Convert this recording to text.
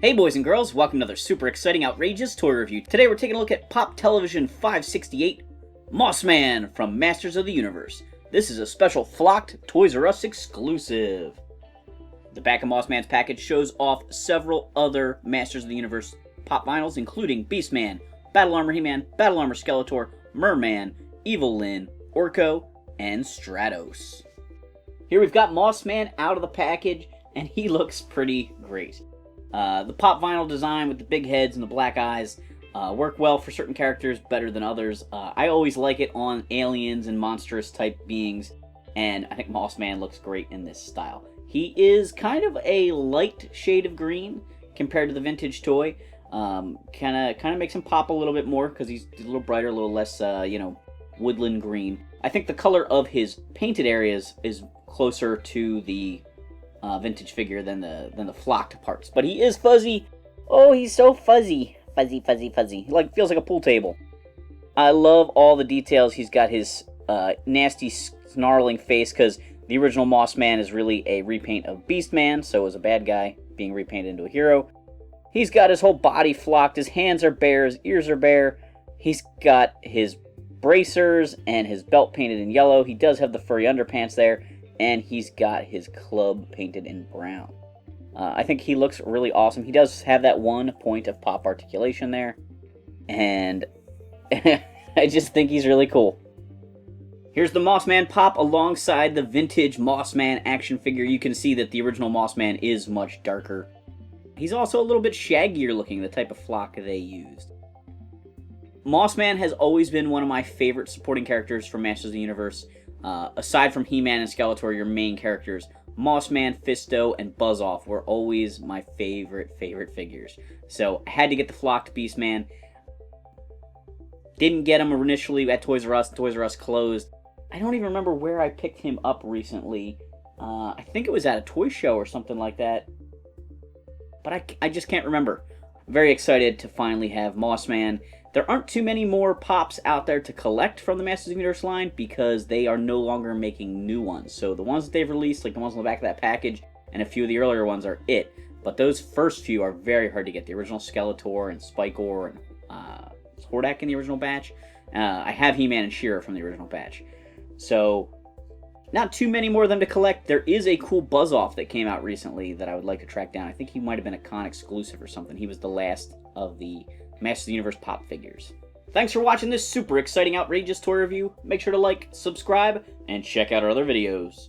Hey boys and girls, welcome to another super exciting, outrageous toy review. Today we're taking a look at Pop Television 568, Mossman from Masters of the Universe. This is a special flocked Toys R Us exclusive. The back of Mossman's package shows off several other Masters of the Universe pop vinyls, including Beastman, Battle Armor He-Man, Battle Armor Skeletor, Merman, Evil Lyn, Orko, and Stratos. Here we've got Mossman out of the package, and he looks pretty great. The pop vinyl design with the big heads and the black eyes work well for certain characters, better than others. I always like it on aliens and monstrous type beings, and I think Mossman looks great in this style. He is kind of a light shade of green compared to the vintage toy. Kind of makes him pop a little bit more because he's a little brighter, a little less, woodland green. I think the color of his painted areas is closer to the vintage figure than the flocked parts, but he is fuzzy. Oh, he's so fuzzy, fuzzy. Like, feels like a pool table. I love all the details. He's got his nasty snarling face because the original Mossman is really a repaint of Beastman, so is a bad guy being repainted into a hero. He's got his whole body flocked. His hands are bare. His ears are bare. He's got his bracers and his belt painted in yellow. He does have the furry underpants there. And he's got his club painted in brown. I think he looks really awesome. He does have that one point of pop articulation there. And I just think he's really cool. Here's the Mossman pop alongside the vintage Mossman action figure. You can see that the original Mossman is much darker. He's also a little bit shaggier looking, the type of flock they used. Mossman has always been one of my favorite supporting characters from Masters of the Universe. Aside from He-Man and Skeletor, your main characters, Mossman, Fisto, and Buzz-Off were always my favorite figures. So I had to get the flocked Beastman. Didn't get him initially at Toys R Us. Toys R Us closed. I don't even remember where I picked him up recently. I think it was at a toy show or something like that. But I just can't remember. Very excited to finally have Mossman. There aren't too many more pops out there to collect from the Masters of the Universe line because they are no longer making new ones. So the ones that they've released, like the ones on the back of that package, and a few of the earlier ones are it. But those first few are very hard to get. The original Skeletor and Spikor and Hordak in the original batch. I have He-Man and She-Ra from the original batch. So not too many more of them to collect. There is a cool Buzz-Off that came out recently that I would like to track down. I think he might have been a con exclusive or something. He was the last of the Masters of the Universe pop figures. Thanks for watching this super exciting, outrageous toy review. Make sure to like, subscribe, and check out our other videos.